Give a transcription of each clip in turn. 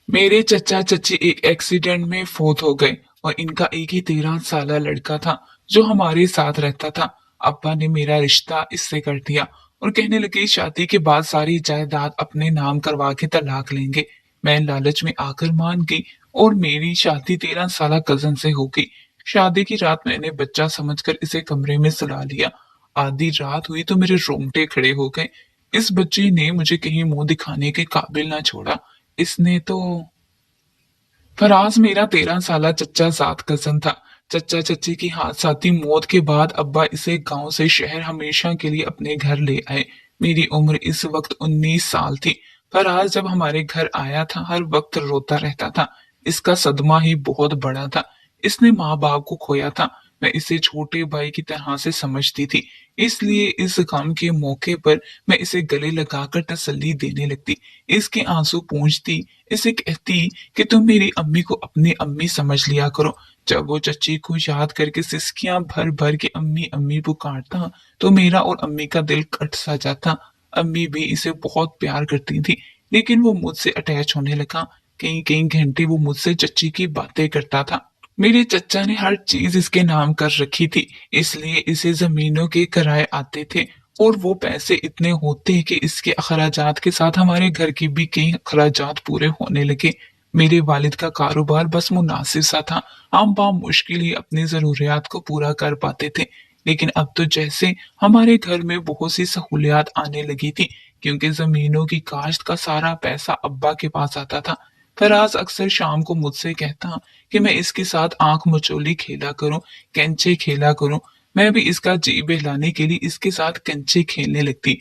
मेरे चचा चची एक एक्सीडेंट में फौत हो गए और इनका एक ही 13 साल लड़का था जो हमारे साथ रहता था। अब्बा ने मेरा रिश्ता इससे कर दिया और कहने लगे शादी के बाद सारी जायदाद अपने नाम करवा के तलाक लेंगे। मैं लालच में आकर मान गई और मेरी शादी 13 साल कजन से हो गई। शादी की रात मैंने बच्चा समझकर इसे कमरे में सुला लिया। आधी रात हुई तो मेरे रोंगटे खड़े हो गए। इस बच्चे ने मुझे कहीं मुंह दिखाने के काबिल ना छोड़ा। इसने तो फराज मेरा 13 साल चच्चा सात कजन था। चच्चा चच्ची की हादसाती मौत के बाद अब्बा इसे गांव से शहर हमेशा के लिए अपने घर ले आए। मेरी उम्र इस वक्त 19 साल थी। फराज जब हमारे घर आया था हर वक्त रोता रहता था। इसका सदमा ही बहुत बड़ा था। इसने माँ बाप को खोया था। मैं इसे छोटे भाई की तरह से समझती थी, इसलिए इस गम के मौके पर मैं इसे गले लगाकर तसल्ली देने लगती। इसके आंसू पूंछती, इसे कहती कि तुम मेरी अम्मी को अपनी अम्मी समझ लिया करो। जब वो चच्ची को याद करके सिसकियां भर भर के अम्मी अम्मी पुकारता तो मेरा और अम्मी का दिल कट सा जाता। अम्मी भी इसे बहुत प्यार करती थी, लेकिन वो मुझसे अटैच होने लगा। कई कई घंटे वो मुझसे चच्ची की बातें करता था। मेरे चच्चा ने हर चीज इसके नाम कर रखी थी, इसलिए इसे जमीनों के किराए आते थे और वो पैसे इतने होते कि इसके अखराजात के साथ हमारे घर के भी कई अखराजात पूरे होने लगे। मेरे वालिद का कारोबार बस मुनासिब सा था। हम मुश्किल ही अपनी जरूरियात को पूरा कर पाते थे। लेकिन अब तो जैसे हमारे घर में बहुत सी सहूलियात आने लगी थी, क्योंकि जमीनों की काश्त का सारा पैसा अब्बा के पास आता था। फराज अक्सर शाम को मुझसे कहता कि मैं इसके साथ आंख मचोली खेला करूं, कंचे खेला करूं। मैं भी इसका जी बहलाने के लिए इसके साथ कंचे खेलने लगती।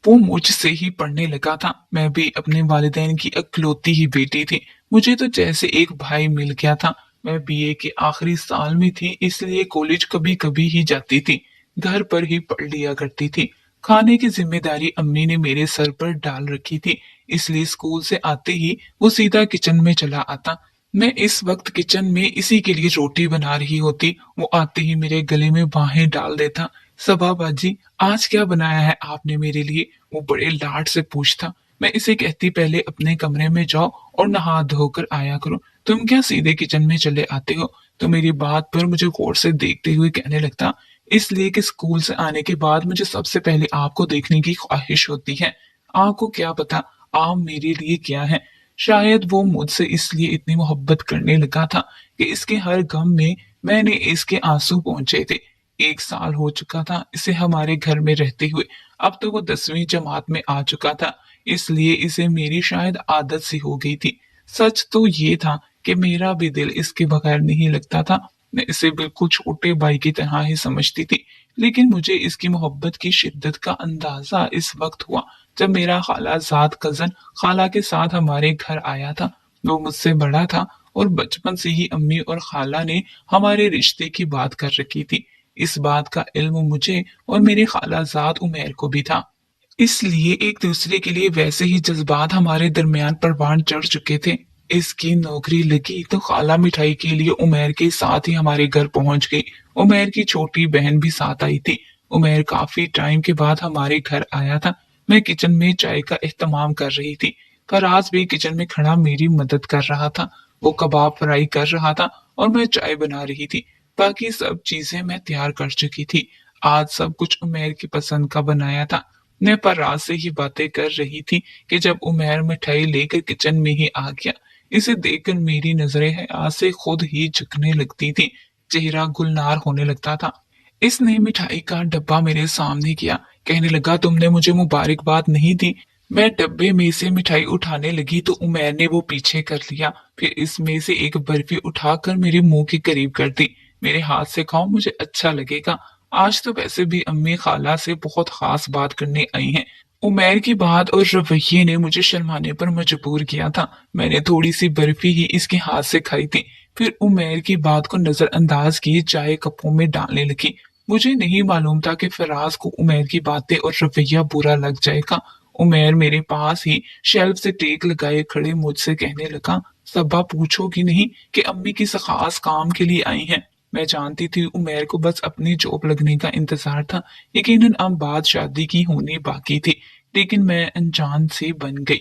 वो मुझसे ही पढ़ने लगा था। मैं भी अपने वालिदैन की इकलौती ही बेटी थी। मुझे तो जैसे एक भाई मिल गया था। मैं बीए के आखिरी साल में थी, इसलिए कॉलेज कभी कभी ही जाती थी। घर पर ही पढ़ लिया करती थी। खाने की जिम्मेदारी अम्मी ने मेरे सर पर डाल रखी थी, इसलिए स्कूल से आते ही वो सीधा किचन में चला आता। मैं इस वक्त किचन में इसी के लिए रोटी बना रही होती। वो आते ही मेरे गले में बाहें डाल देता। सबा बाजी, आज क्या बनाया है आपने मेरे लिए? वो बड़े लाड से पूछता। मैं इसे कहती पहले अपने कमरे में जाओ और नहा धोकर आया करो। तुम क्या सीधे किचन में चले आते हो? तो मेरी बात पर मुझे गौर से देखते हुए कहने लगता, इसलिए कि स्कूल से आने के बाद मुझे सबसे पहले आपको देखने की ख्वाहिश होती है। आपको क्या पता आप मेरे लिए क्या है। शायद वो मुझसे इसलिए इतनी मोहब्बत करने लगा था कि इसके हर गम में मैंने इसके आंसू पहुंचे थे। 1 साल हो चुका था इसे हमारे घर में रहते हुए। अब तो वो 10वीं जमात में आ चुका था, इसलिए इसे मेरी शायद आदत सी हो गई थी। सच तो ये था कि मेरा भी दिल इसके बगैर नहीं लगता था। मैं इसे बिल्कुल छोटे भाई की तरह ही समझती थी। लेकिन मुझे इसकी मोहब्बत की शिद्दत का अंदाजा इस वक्त हुआ जब मेरा खालाजाद कजन खाला के साथ हमारे घर आया था। वो मुझसे बड़ा था और बचपन से ही अम्मी और खाला ने हमारे रिश्ते की बात कर रखी थी। इस बात का इल्म मुझे और मेरे खालाजाद उमेर को भी था, इसलिए एक दूसरे के लिए वैसे ही जज्बात हमारे दरमियान परवान चढ़ चुके थे। इसकी नौकरी लगी तो खाला मिठाई के लिए उमेर के साथ ही हमारे घर पहुंच गई। उमेर की छोटी बहन भी साथ आई थी। उमेर काफी टाइम के बाद हमारे घर आया था। मैं किचन में चाय का एहतमाम कर रही थी। फराज भी किचन में खड़ा मेरी मदद कर रहा था। वो कबाब फ्राई कर रहा था और मैं चाय बना रही थी। बाकी सब चीजें मैं तैयार कर चुकी थी। आज सब कुछ उमेर की पसंद का बनाया था। मैं फराज से ही बातें कर रही थी कि जब उमेर मिठाई लेकर किचन में ही आ गया। इसे देखकर मेरी नजरें हया से खुद ही झुकने लगती थी। चेहरा गुलनार होने लगता था। इसने मिठाई का डब्बा मेरे सामने किया। कहने लगा, तुमने मुझे मुबारकबाद नहीं दी। मैं डब्बे में से मिठाई उठाने लगी तो उमर ने वो पीछे कर लिया। फिर इसमें से एक बर्फी उठाकर मेरे मुंह के करीब कर दी। मेरे हाथ से खाओ, मुझे अच्छा लगेगा। आज तो वैसे भी अम्मी खाला से बहुत खास बात करने आई हैं। उमर की बात और रवैये ने मुझे शर्माने पर मजबूर किया था। मैंने थोड़ी सी बर्फी ही इसके हाथ से खाई थी। फिर उमर की बात को नजरअंदाज किए चाय कपों में डालने लगी। मुझे नहीं मालूम था कि फराज को उमर की बातें और रवैया बुरा लग जाएगा। उमर मेरे पास ही शेल्फ से टेक लगाए खड़े मुझसे कहने लगा, सब्बा पूछोगी नहीं कि अम्मी किस खास काम के लिए आई हैं? मैं जानती थी उमर को बस अपनी जॉब लगने का इंतजार था। यकीनन अब बात शादी की होनी बाकी थी, लेकिन मैं अनजान से बन गई।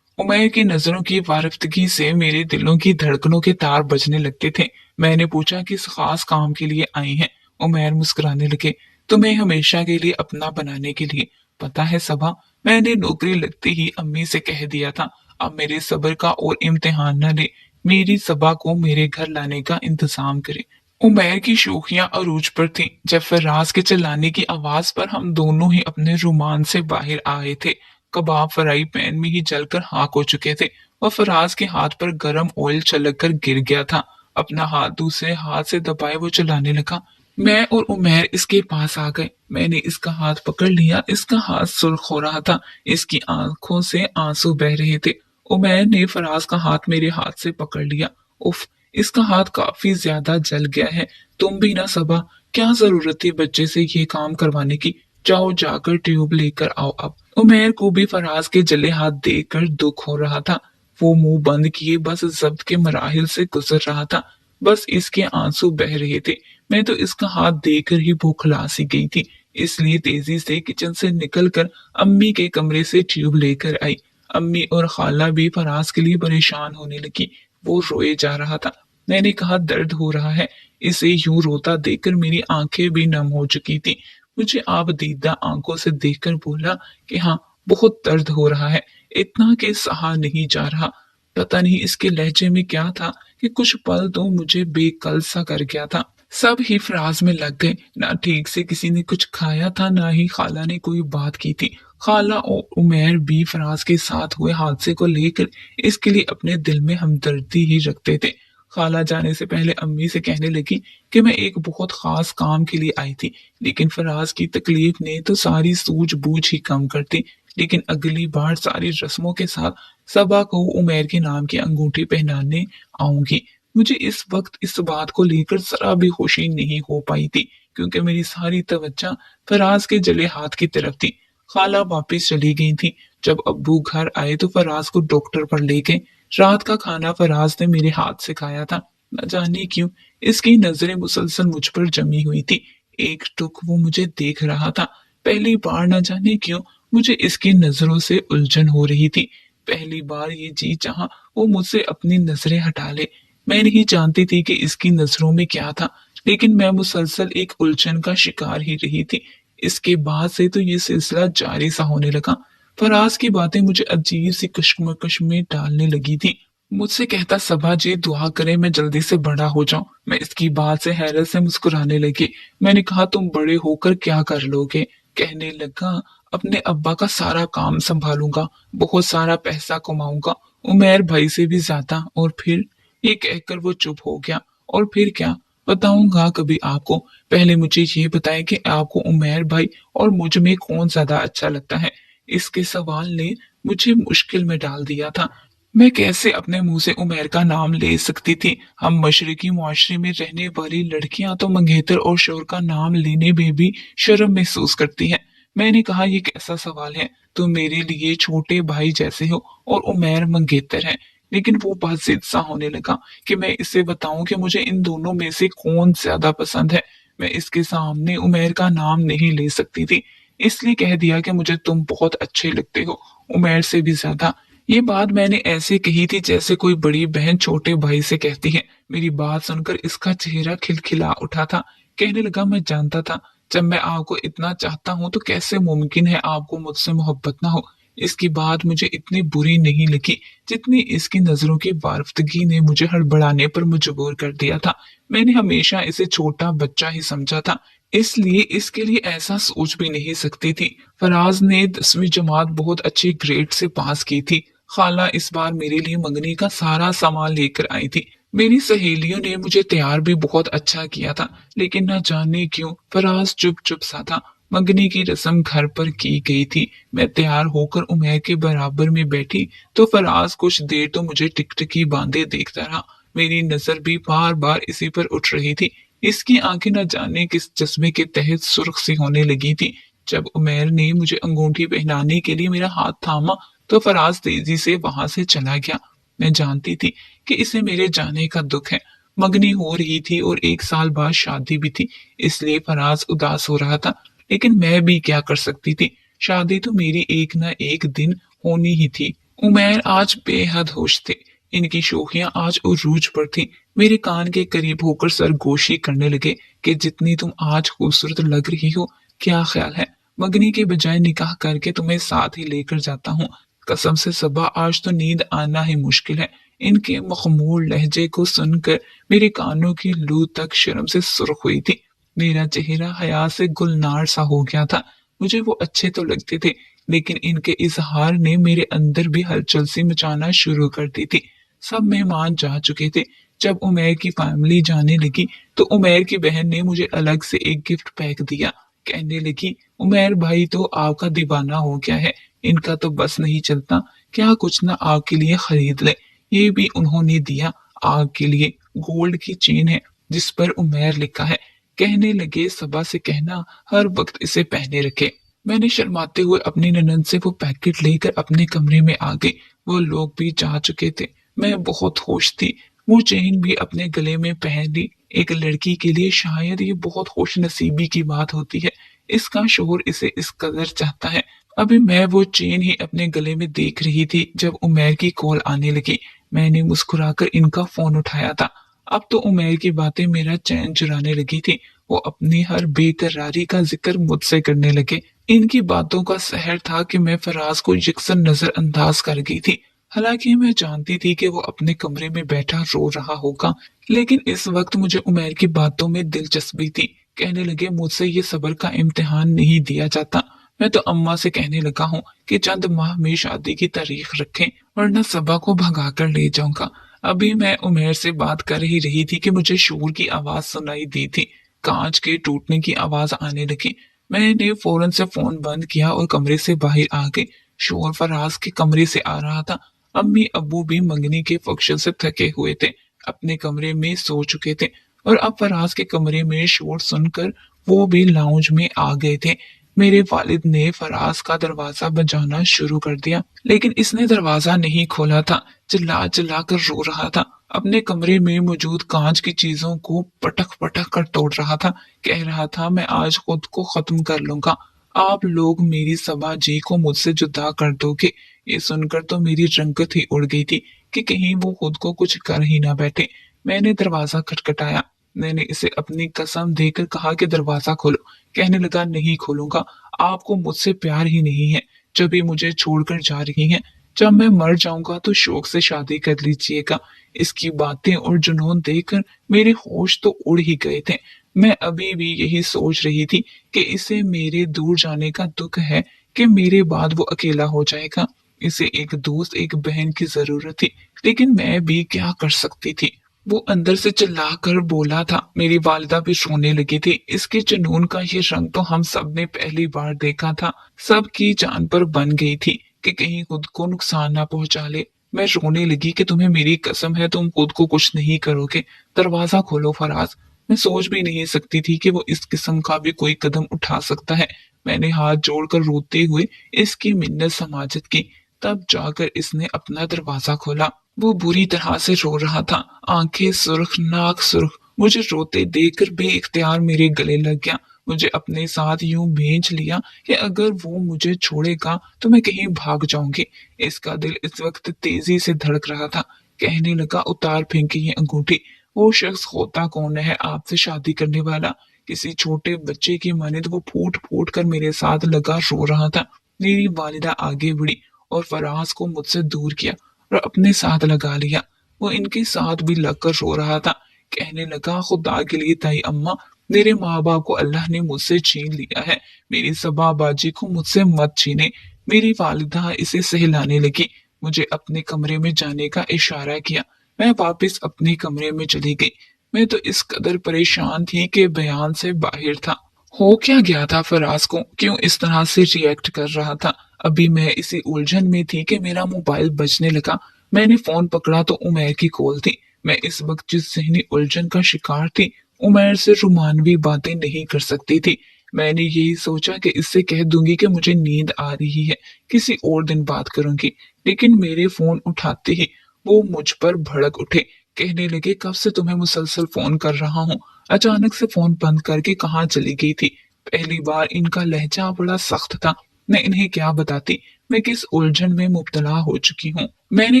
उमैर की नजरों की वारफ्तगी से मेरे दिलों की धड़कनों के तार बजने लगते थे। मैंने पूछा किस खास काम के लिए आई हैं। उमैर मुस्कुराने लगे। तुम्हें हमेशा के लिए अपना बनाने के लिए। पता है सबा, मैंने नौकरी लगते ही अम्मी से कह दिया था अब मेरे सब्र का और इम्तिहान न ले, मेरी सबा को मेरे घर लाने का इंतजाम करे। उमैर की शोखियां अरूज पर थीं। जब फराज के चिल्लाने की आवाज पर हम दोनों ही अपने रुमान से बाहर आए थे। कबाब फ्राई पैन में ही जलकर खाक हो चुके थे और फराज के हाथ पर गर्म ऑयल छलक कर गिर गया था। अपना हाथ दूसरे हाथ से दबाए वो चिल्लाने लगा। मैं और उमैर इसके पास आ गए। मैंने इसका हाथ पकड़ लिया। इसका हाथ सुर्ख हो रहा था। इसकी आंखों से आंसू बह रहे थे। उमैर ने फराज का हाथ मेरे हाथ से पकड़ लिया। उफ, इसका हाथ काफी ज्यादा जल गया है। तुम भी ना सबा, क्या जरूरत थी बच्चे से ये काम करवाने की। जाओ जाकर ट्यूब लेकर आओ अब। उमैर को भी फराज के जले हाथ देखकर दुख हो रहा था। वो मुंह बंद किए बस जब्त के मराहिल से गुजर रहा था। बस इसके आंसू बह रहे थे। मैं तो इसका हाथ देखकर ही बौखला सी गई थी, इसलिए तेजी से किचन से निकलकर अम्मी के कमरे से ट्यूब लेकर आई। अम्मी और खाला भी फराज के लिए परेशान होने लगी। वो रोए जा रहा था। मैंने कहा दर्द हो रहा है। इसे यूं रोता देखकर मेरी आंखें भी नम हो चुकी थी। मुझे आप दीदा आंखों से देखकर बोला कि हाँ, बहुत दर्द हो रहा है, इतना कि सहा नहीं जा रहा। पता नहीं इसके लहजे में क्या था कि कुछ पल तो मुझे बेकल सा कर गया था। सब ही फराज में लग गए। ना ठीक से किसी ने कुछ खाया था, ना ही खाला ने कोई बात की थी। खाला और उमैर भी फराज के साथ हुए हादसे को लेकर इसके लिए अपने दिल में हमदर्दी ही रखते थे। खाला जाने से पहले अम्मी से कहने लगी कि मैं एक बहुत खास काम के लिए आई थी, लेकिन फराज की तकलीफ ने तो सारी सूझबूझ ही कम कर दी। लेकिन अगली बार सारी रस्मों के साथ सबा को उमैर के नाम की अंगूठी पहनाने आऊंगी। मुझे इस वक्त इस बात को लेकर जरा भी खुशी नहीं हो पाई थी, क्योंकि मेरी सारी तवज्जो फराज के जले हाथ की तरफ थी। खाला वापस चली गई थी। जब अब्बू घर आए तो फराज को डॉक्टर पर ले गए। रात का खाना फराज ने मेरे हाथ से खाया था। न जाने क्यों इसकी नजरें मुसलसल मुझ पर जमी हुई थी। एक टुक वो मुझे देख रहा था। पहली बार न जाने क्यों मुझे इसकी नजरों से उलझन हो रही थी। पहली बार ये जी चाहा वो मुझसे अपनी नजरें हटा ले। मैं नहीं जानती थी कि इसकी नजरों में क्या था, लेकिन मैं मुसलसल एक उलझन का शिकार ही रही थी। इसके बाद से तो ये सिलसिला जारी सा होने लगा। फराज की बातें मुझे अजीब सी कश्मकश में डालने लगी थी। मुझसे कहता सबा जी दुआ करे मैं जल्दी से बड़ा हो जाऊं। मैं इसकी बात से हैरत से मुस्कुराने लगी। मैंने कहा तुम बड़े होकर क्या कर लोगे। कहने लगा अपने अब्बा का सारा काम संभालूंगा, बहुत सारा पैसा कमाऊंगा, उमैर भाई से भी ज्यादा। और फिर ये कहकर वो चुप हो गया। और फिर क्या बताऊंगा कभी आपको। पहले मुझे ये बताएं कि आपको उमैर भाई और मुझ में कौन ज्यादा अच्छा लगता है। इसके सवाल ने मुझे मुश्किल में डाल दिया था। मैं कैसे अपने मुंह से उमैर का नाम ले सकती थी। हम मशरकी मुआशरे में रहने वाली लड़कियां तो मंगेतर और शोहर का नाम लेने में भी शर्म महसूस करती हैं। मैंने कहा ये कैसा सवाल है, तुम मेरे लिए छोटे भाई जैसे हो और उमैर मंगेतर है। लेकिन वो बात जिद सा होने लगा कि मैं इसे बताऊं कि मुझे इन दोनों में से कौन ज्यादा पसंद है। मैं इसके सामने उमैर का नाम नहीं ले सकती थी, इसलिए कह दिया कि मुझे तुम बहुत अच्छे लगते हो, उमैर से भी ज्यादा। ये बात मैंने ऐसे कही थी जैसे कोई बड़ी बहन छोटे भाई से कहती है। मेरी बात सुनकर इसका चेहरा खिलखिला उठा था। कहने लगा मैं जानता था जब मैं आपको इतना चाहता हूं तो कैसे मुमकिन है आपको मुझसे मोहब्बत ना हो। इसकी बात मुझे इतनी बुरी नहीं लगी जितनी इसकी नजरों की वारफ्तगी ने मुझे हड़बड़ाने पर मजबूर कर दिया था। मैंने हमेशा इसे छोटा बच्चा ही समझा था, इसलिए इसके लिए ऐसा सोच भी नहीं सकती थी। फराज ने 10वीं जमात बहुत अच्छे ग्रेड से पास की थी। खाला इस बार मेरे लिए मंगनी का सारा सामान लेकर आई थी। मेरी सहेलियों ने मुझे तैयार भी बहुत अच्छा किया था, लेकिन न जाने क्यों फराज चुप चुप सा था। मंगनी की रस्म घर पर की गई थी। मैं तैयार होकर उमैर के बराबर में बैठी तो फराज कुछ देर तो मुझे टिकटिकी बांधे देखता रहा। मेरी नजर भी बार बार इसी पर उठ रही थी। इसकी आंखें न जाने किस जज्बे के तहत सुर्ख सी होने लगी थी। जब उमैर ने मुझे अंगूठी पहनाने के लिए मेरा हाथ थामा तो फराज तेजी से वहां से चला गया। मैं जानती थी कि इसे मेरे जाने का दुख है। मंगनी हो रही थी और 1 साल बाद शादी भी थी, इसलिए फराज उदास हो रहा था। लेकिन मैं भी क्या कर सकती थी। शादी तो मेरी एक न एक दिन होनी ही थी। उमैर आज बेहद होश थे। इनकी शोखियां आज उरूज पर थी। मेरे कान के करीब होकर सरगोशी करने लगे कि जितनी तुम आज खूबसूरत लग रही हो, क्या ख्याल है मगनी के बजाय निकाह करके तुम्हें साथ ही लेकर जाता हूँ। कसम से सबा, आज तो नींद आना ही मुश्किल है। इनके मखमूर लहजे को सुनकर मेरे कानों की लू तक शर्म से सुर्ख हुई थी। मेरा चेहरा हया से गुलनार सा हो गया था। मुझे वो अच्छे तो लगते थे, लेकिन इनके इजहार ने मेरे अंदर भी हलचल सी मचाना शुरू कर दी थी। सब मेहमान जा चुके थे। जब उमैर की फैमिली जाने लगी तो उमैर की बहन ने मुझे अलग से एक गिफ्ट पैक दिया। कहने लगी, उमैर भाई तो आपका दीवाना हो गया है, इनका तो बस नहीं चलता, क्या कुछ ना आपके लिए खरीद ले। ये भी उन्होंने दिया। आपके लिए गोल्ड की चेन है जिस पर उमैर लिखा है। कहने लगे, सबा से कहना हर वक्त इसे पहने रखे। मैंने शर्माते हुए अपनी ननद से वो पैकेट लेकर अपने कमरे में आ गई। वो लोग भी जा चुके थे। मैं बहुत खुश थी। वो चेन भी अपने गले में पहन ली। एक लड़की के लिए शायद ये बहुत खुश नसीबी की बात होती है। इसका शोहर इसे इस कदर चाहता है। अभी मैं वो चेन ही अपने गले में देख रही थी जब उमैर की कॉल आने लगी। मैंने मुस्कुराकर इनका फोन उठाया था। अब तो उमैर की बातें मेरा चैन चुराने लगी थी। वो अपनी हर बेकरारी का जिक्र मुझसे करने लगे। इनकी बातों का सहर था कि मैं फराज को यकसन नजरअंदाज कर गई थी। हालांकि मैं जानती थी कि वो अपने कमरे में बैठा रो रहा होगा, लेकिन इस वक्त मुझे उमैर की बातों में दिलचस्पी थी। कहने लगे, मुझसे ये सब्र का इम्तिहान नहीं दिया जाता। मैं तो अम्मा से कहने लगा हूँ कि चंद माह में शादी की तारीख रखें, वरना सबा को भगा कर ले जाऊंगा। अभी मैं उमैर से बात कर ही रही थी कि मुझे शोर की आवाज सुनाई दी थी। कांच के टूटने की आवाज आने लगी। मैंने फौरन से फोन बंद किया और कमरे से बाहर आ गई। शोर फराज के कमरे से आ रहा था। अम्मी अब्बू भी मंगनी के फंक्शन से थके हुए थे, अपने कमरे में सो चुके थे, और अब फराज के कमरे में शोर सुनकर वो भी लाउंज में आ गए थे। मेरे वालिद ने फराज का दरवाजा बजाना शुरू कर दिया, लेकिन इसने दरवाजा नहीं खोला था। चिल्ला चिल्ला कर रो रहा था। अपने कमरे में मौजूद कांच की चीजों को पटक पटक कर तोड़ रहा था। कह रहा था, मैं आज खुद को खत्म कर लूंगा। आप लोग मेरी सबा जी को मुझसे जुदा कर दोगे। ये सुनकर तो मेरी रंगत ही उड़ गई थी कि कहीं वो खुद को कुछ कर ही ना बैठे। मैंने दरवाजा खटखटाया। मैंने इसे अपनी कसम देकर कहा कि दरवाजा खोलो। कहने लगा, नहीं खोलूंगा, आपको मुझसे प्यार ही नहीं है, जब ये मुझे छोड़कर जा रही हैं। जब मैं मर जाऊंगा तो शौक से शादी कर लीजिएगा। इसकी बातें और जुनून देखकर मेरे होश तो उड़ ही गए थे। मैं अभी भी यही सोच रही थी कि इसे मेरे दूर जाने का दुख है कि मेरे बाद वो अकेला हो जाएगा। इसे एक दोस्त, एक बहन की जरूरत थी, लेकिन मैं भी क्या कर सकती थी। वो अंदर से चिल्लाकर बोला था। मेरी वालिदा भी रोने लगी थी। इसके जुनून का ये रंग तो हम सब ने पहली बार देखा था। सबकी जान पर बन गई थी कि कहीं खुद को नुकसान ना पहुंचा ले। मैं रोने लगी कि तुम्हें मेरी कसम है, तुम खुद को कुछ नहीं करोगे। दरवाजा खोलो फराज। मैं सोच भी नहीं सकती थी कि वो इस किस्म का भी कोई कदम उठा सकता है। मैंने हाथ जोड़कर रोते हुए इसकी मिन्नत समाजत की। तब जाकर इसने अपना दरवाजा खोला। वो बुरी तरह से रो रहा था, आंखें सुर्ख, नाक सुर्ख। मुझे रोते देखकर बेइख्तियार मेरे गले लग गया। मुझे अपने साथ यूं भींच लिया कि अगर वो मुझे छोड़ेगा तो मैं कहीं भाग जाऊंगी। इसका दिल इस वक्त तेजी से धड़क रहा था। कहने लगा, उतार फेंकी ये अंगूठी। वो शख्स होता कौन है आपसे शादी करने वाला? किसी छोटे बच्चे की मानित वो फूट फूट कर मेरे साथ लगा रो रहा था। मेरी वालिदा आगे बढ़ी और फराज को मुझसे दूर किया और अपने साथ लगा लिया। वो इनके साथ भी लगकर रो रहा था। कहने लगा, खुदा के लिए ताई अम्मा, मेरे माँ बाप को अल्लाह ने मुझसे छीन लिया है, मेरी सबा बाजी को मुझसे मत छीने। मेरी वालिदा इसे सहलाने लगी। मुझे अपने कमरे में जाने का इशारा किया। मैं वापस अपने कमरे में चली गई। मैं तो इस कदर परेशान थी कि बयान से बाहर था। हो क्या गया था फराज को, क्यों इस तरह से रिएक्ट कर रहा था? अभी मैं इसी उलझन में थी कि मेरा मोबाइल बजने लगा। मैंने फोन पकड़ा तो उमैर की कॉल थी। मैं इस वक्त जिस ज़हनी उलझन का शिकार थी, उमैर से रोमानवी बातें नहीं कर सकती थी। मैंने यही सोचा कि इससे कह दूंगी कि मुझे नींद आ रही है, किसी और दिन बात करूंगी। लेकिन मेरे फोन उठाते ही वो मुझ पर भड़क उठे। कहने लगे, कब से तुम्हें मुसलसल फोन कर रहा हूँ, अचानक से फोन बंद करके कहाँ चली गई थी? पहली बार इनका लहजा बड़ा सख्त था। मैं इन्हें क्या बताती, मैं किस उलझन में मुब्तला हो चुकी हूँ। मैंने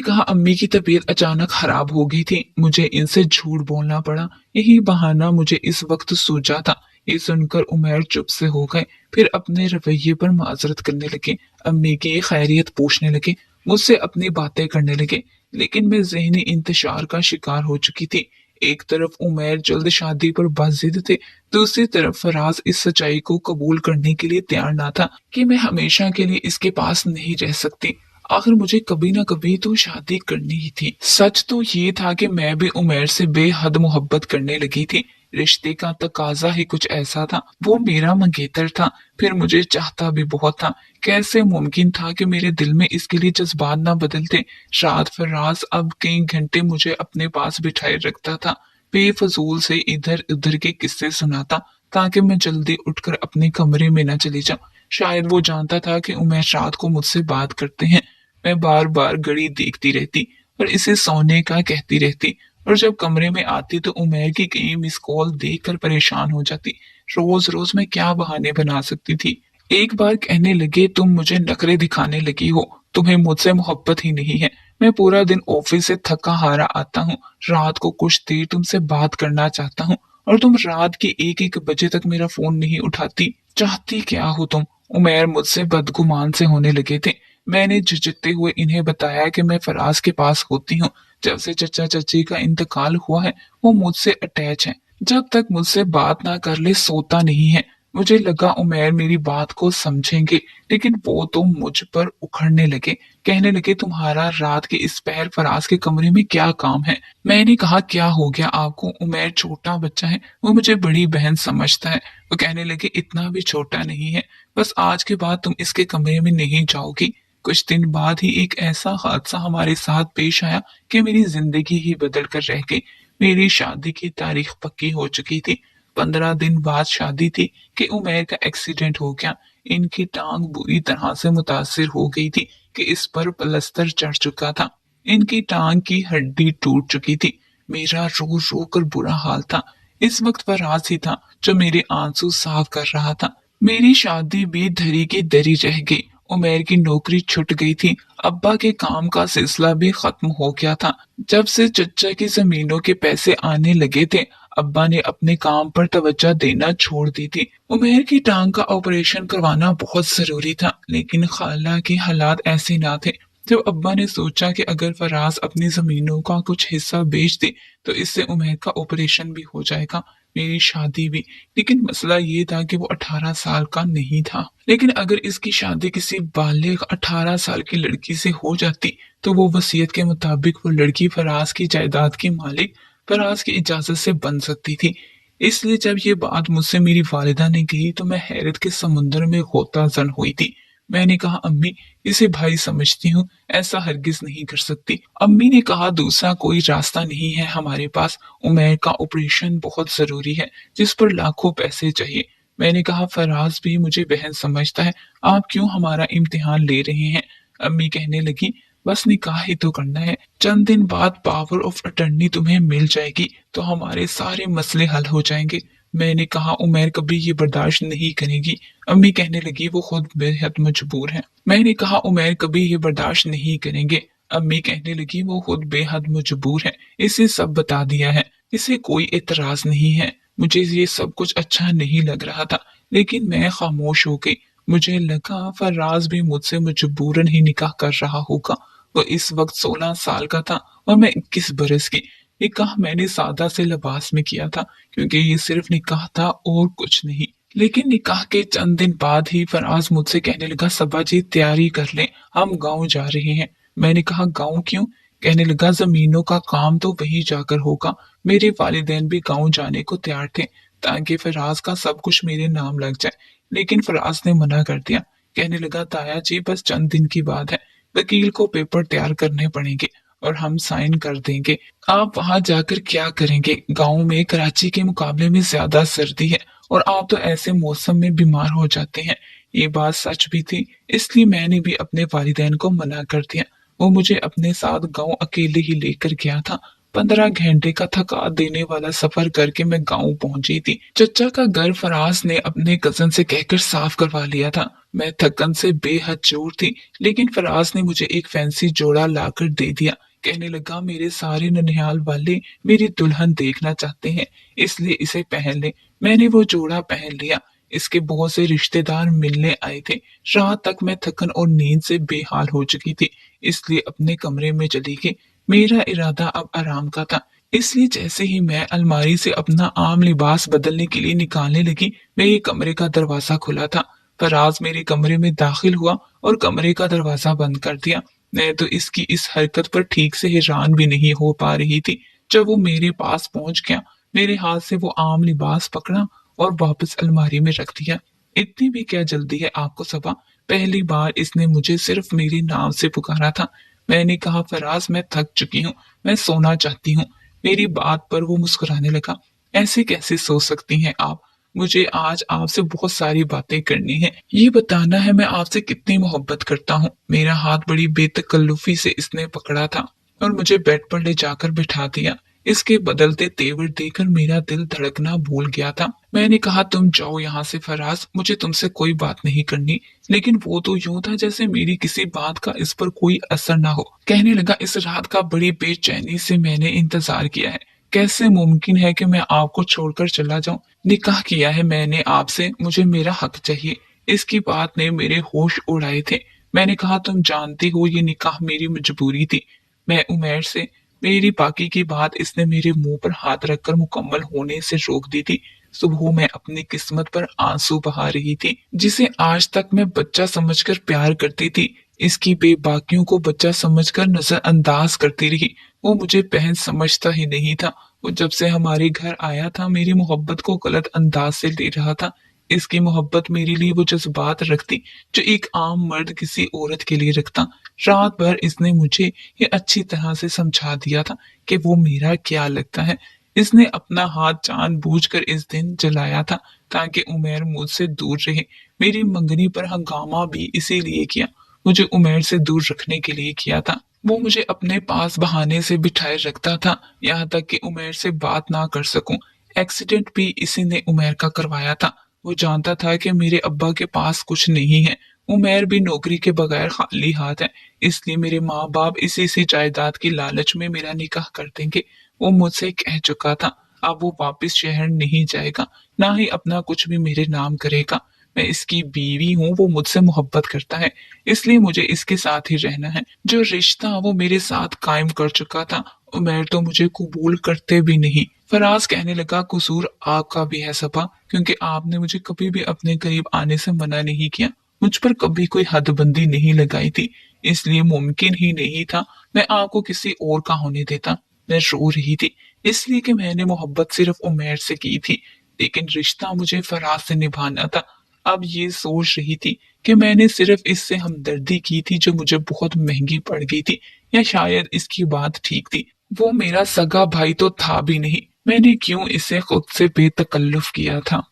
कहा अम्मी की तबीयत अचानक खराब हो गई थी, मुझे इनसे झूठ बोलना पड़ा। यही बहाना मुझे इस वक्त सूझा था। ये सुनकर उमैर चुप से हो गए, फिर अपने रवैये पर माजरत करने लगे। अम्मी की खैरियत पूछने लगे, मुझसे अपनी बातें करने लगे। लेकिन मैं ज़हनी इंतशार का शिकार हो चुकी थी। एक तरफ उमैर जल्द शादी पर बाजिद थे, दूसरी तरफ फराज इस सच्चाई को कबूल करने के लिए तैयार ना था कि मैं हमेशा के लिए इसके पास नहीं रह सकती। आखिर मुझे कभी ना कभी तो शादी करनी ही थी। सच तो ये था कि मैं भी उमैर से बेहद मोहब्बत करने लगी थी। रिश्ते का तकाजा ही कुछ ऐसा था। वो मेरा मंगेतर था, फिर मुझे चाहता भी बहुत था। कैसे मुमकिन था कि मेरे दिल में इसके लिए जज्बात ना बदलते। रात फराज अब कई घंटे मुझे अपने पास बिठाए रखता था, बेफजूल से इधर उधर के किस्से सुनाता ताकि मैं जल्दी उठकर अपने कमरे में न चली जाऊं। शायद वो जानता था कि उमैर रात को मुझसे बात करते हैं। मैं बार बार घड़ी देखती रहती और इसे सोने का कहती रहती, और जब कमरे में आती तो उमैर की कई मिस कॉल देखकर परेशान हो जाती। रोज रोज मैं क्या बहाने बना सकती थी। एक बार कहने लगे, तुम मुझे नखरे दिखाने लगी हो, तुम्हें मुझसे मोहब्बत ही नहीं है। मैं पूरा दिन ऑफिस से थका हारा आता हूँ, रात को कुछ देर तुमसे बात करना चाहता हूँ और तुम रात के एक एक बजे तक मेरा फोन नहीं उठाती। चाहती क्या हो तुम? उमैर मुझसे बदगुमान से होने लगे थे। मैंने झिझकते हुए इन्हें बताया कि मैं फराज के पास होती हूँ। जब से चचा चाची का इंतकाल हुआ है वो मुझसे अटैच है। जब तक मुझसे बात ना कर ले सोता नहीं है। मुझे लगा उमैर मेरी बात को समझेंगे, लेकिन वो तो मुझ पर उखड़ने लगे। कहने लगे, तुम्हारा रात के इस पहर फराज के कमरे में क्या काम है? मैंने कहा, क्या हो गया आपको? उमैर छोटा बच्चा है, वो मुझे बड़ी बहन समझता है। वो कहने लगे, इतना भी छोटा नहीं है, बस आज के बाद तुम इसके कमरे में नहीं जाओगी। कुछ दिन बाद ही एक ऐसा हादसा हमारे साथ पेश आया कि मेरी जिंदगी ही बदल कर रह गई। मेरी शादी की तारीख पक्की हो चुकी थी। 15 दिन बाद शादी थी कि उमैर का एक्सीडेंट हो गया। इनकी टांग बुरी तरह से मुतासिर हो गई थी कि इस पर प्लस्तर चढ़ चुका था। इनकी टांग की हड्डी टूट चुकी थी। मेरा रो रो कर बुरा हाल था। इस वक्त फराज ही था जो मेरे आंसू साफ कर रहा था। मेरी शादी भी धरी की दरी रह गई। उमैर की नौकरी छूट गई थी। अब्बा के काम का सिलसिला भी खत्म हो गया था। जब से चचा की जमीनों के पैसे आने लगे थे, अब्बा ने अपने काम पर तवज्जो देना छोड़ दी थी। उमैर की टांग का ऑपरेशन करवाना बहुत जरूरी था, लेकिन खाला के हालात ऐसे ना थे। जब अब्बा ने सोचा कि अगर फराज अपनी जमीनों का कुछ हिस्सा बेच दे तो इससे उमैर का ऑपरेशन भी हो जाएगा, मेरी शादी भी। लेकिन मसला ये था कि वो 18 साल का नहीं था। लेकिन अगर इसकी शादी किसी बालिग 18 साल की लड़की से हो जाती तो वो वसीयत के मुताबिक वो लड़की फराज की जायदाद की मालिक फराज की इजाजत से बन सकती थी। इसलिए जब ये बात मुझसे मेरी वालिदा ने कही तो मैं हैरत के समुद्र में गोता जन हुई थी। मैंने कहा, अम्मी, इसे भाई समझती हूँ, ऐसा हरगिज नहीं कर सकती। अम्मी ने कहा, दूसरा कोई रास्ता नहीं है हमारे पास। उमैर का ऑपरेशन बहुत जरूरी है, जिस पर लाखों पैसे चाहिए। मैंने कहा, फराज भी मुझे बहन समझता है, आप क्यों हमारा इम्तिहान ले रहे हैं? अम्मी कहने लगी, बस निकाह ही तो करना है, चंद दिन बाद पावर ऑफ अटर्नी तुम्हें मिल जाएगी तो हमारे सारे मसले हल हो जाएंगे। मैंने कहा, उमैर कभी ये बर्दाश्त नहीं करेगी। अम्मी कहने लगी, वो खुद बेहद मजबूर है। मैंने कहा, उमैर कभी ये बर्दाश्त नहीं करेंगे। अम्मी कहने लगी, वो खुद बेहद मजबूर है, इसे सब बता दिया है, इसे कोई एतराज नहीं है। मुझे ये सब कुछ अच्छा नहीं लग रहा था, लेकिन मैं खामोश हो गई। मुझे लगा फराज भी मुझसे मजबूरन ही निकाह कर रहा होगा। वो इस वक्त 16 साल का था और मैं 21 बरस की। निकाह मैंने सादा से लिबास में किया था, क्योंकि ये सिर्फ निकाह था और कुछ नहीं। लेकिन निकाह के चंद दिन बाद ही फराज मुझसे कहने लगा, सबा जी तैयारी कर लें, हम गांव जा रहे हैं। मैंने कहा, गांव क्यों? कहने लगा, जमीनों का काम तो वहीं जाकर होगा। मेरे वालिदैन भी गांव जाने को तैयार थे ताकि फराज का सब कुछ मेरे नाम लग जाए, लेकिन फराज ने मना कर दिया। कहने लगा, ताया जी बस चंद दिन की बात है, वकील को पेपर तैयार करने पड़ेंगे और हम साइन कर देंगे। आप वहां जाकर क्या करेंगे? गांव में कराची के मुकाबले में ज्यादा सर्दी है और आप तो ऐसे मौसम में बीमार हो जाते हैं। ये बात सच भी थी, इसलिए मैंने भी अपने वालिदैन को मना कर दिया। वो मुझे अपने साथ गांव अकेले ही लेकर गया था। 15 घंटे का थका देने वाला सफर करके मैं गांव पहुंची थी। चचा का घर फराज ने अपने कजन से कहकर साफ करवा लिया था। मैं थकन से बेहद चूर थी, लेकिन फराज ने मुझे एक फैंसी जोड़ा लाकर दे दिया। कहने लगा, मेरे सारे ननिहाल वाले मेरी दुल्हन देखना चाहते हैं, इसलिए इसे पहन ले। मैंने वो जोड़ा पहन लिया। इसके बहुत से रिश्तेदार मिलने आए थे। रात तक मैं थकन और नींद से बेहाल हो चुकी थी, इसलिए अपने कमरे में चली गई। मेरा इरादा अब आराम का था, इसलिए जैसे ही मैं अलमारी से अपना आम लिबास बदलने के लिए निकालने लगी, मेरे कमरे का दरवाजा खुला था। फराज मेरे कमरे में दाखिल हुआ और कमरे का दरवाजा बंद कर दिया। मैं तो इसकी इस हरकत पर ठीक से हैरान भी नहीं हो पा रही थी। जब वो मेरे पास पहुंच गया, मेरे हाथ से वो आम लिबास पकड़ा और वापस अलमारी में रख दिया। इतनी भी क्या जल्दी है आपको सबा? पहली बार इसने मुझे सिर्फ मेरे नाम से पुकारा था। मैंने कहा, फराज मैं थक चुकी हूँ, मैं सोना चाहती हूँ। मेरी बात पर वो मुस्कुराने लगा। ऐसे कैसे सो सकती हैं आप? मुझे आज आपसे बहुत सारी बातें करनी है। ये बताना है मैं आपसे कितनी मोहब्बत करता हूँ। मेरा हाथ बड़ी बेतकल्लुफी से इसने पकड़ा था और मुझे बेड पर ले जाकर बिठा दिया। इसके बदलते तेवर देखकर मेरा दिल धड़कना भूल गया था। मैंने कहा, तुम जाओ यहाँ से फराज, मुझे तुमसे कोई बात नहीं करनी। लेकिन वो तो यूं था जैसे मेरी किसी बात का इस पर कोई असर ना हो। कहने लगा, इस रात का बड़ी बेचैनी से मैंने इंतजार किया है। कैसे मुमकिन है कि मैं आपको छोड़कर चला जाऊं? निकाह किया है मैंने आपसे, मुझे मेरा हक चाहिए। इसकी बात ने मेरे होश उड़ाए थे। मैंने कहा, तुम जानती हो ये निकाह मेरी मजबूरी थी। मैं उमैर से मेरी बाकी की बात इसने मेरे मुंह पर हाथ रखकर मुकम्मल होने से रोक दी थी। सुबह मैं अपनी किस्मत पर आंसू बहा रही थी, जिसे आज तक मैं बच्चा समझकर प्यार करती थी। इसकी बेबाकियों को बच्चा समझकर नजरअंदाज करती रही। वो मुझे बहन समझता ही नहीं था। वो जब से हमारे घर आया था, मेरी मोहब्बत को गलत अंदाज से ले रहा था। इसकी मोहब्बत मेरे लिए वो जज्बात रखती जो एक आम मर्द किसी औरत के लिए रखता। रात भर इसने मुझे ये अच्छी तरह से समझा दिया था कि वो मेरा क्या लगता है। इसने अपना हाथ जानबूझकर इस दिन जलाया था ताकि उमैर मुझसे दूर रहे। मेरी मंगनी पर हंगामा भी इसीलिए किया, मुझे उमैर से दूर रखने के लिए किया था। वो मुझे अपने पास बहाने से बिठाए रखता था, यहाँ तक कि उमैर से बात ना कर सकूं। एक्सीडेंट भी इसी ने उमैर का करवाया था। वो जानता था कि मेरे अब्बा के पास कुछ नहीं है। उमैर भी नौकरी के बगैर खाली हाथ है, इसलिए मेरे माँ बाप इसी से जायदाद की लालच में मेरा निकाह कर देंगे। वो मुझसे कह चुका था, अब वो वापस शहर नहीं जाएगा, ना ही अपना कुछ भी मेरे नाम करेगा। मैं इसकी बीवी हूँ, वो मुझसे मोहब्बत करता है, इसलिए मुझे इसके साथ ही रहना है। जो रिश्ता वो मेरे साथ कायम कर चुका था, उमैर तो मुझे कबूल करते भी नहीं। फराज कहने लगा, कसूर आपका भी है सबा, क्योंकि आपने मुझे कभी भी अपने करीब आने से मना नहीं किया। मुझ पर कभी कोई हदबंदी नहीं लगाई थी, इसलिए मुमकिन ही नहीं था मैं आपको किसी और का होने देता। मैं रो रही थी, इसलिए कि मैंने मोहब्बत सिर्फ उमैर से की थी, लेकिन रिश्ता मुझे फराज से निभाना था। अब ये सोच रही थी कि मैंने सिर्फ इससे हमदर्दी की थी जो मुझे बहुत महंगी पड़ गई थी, या शायद इसकी बात ठीक थी। वो मेरा सगा भाई तो था भी नहीं, मैंने क्यों इसे खुद से बेतकल्लुफ किया था।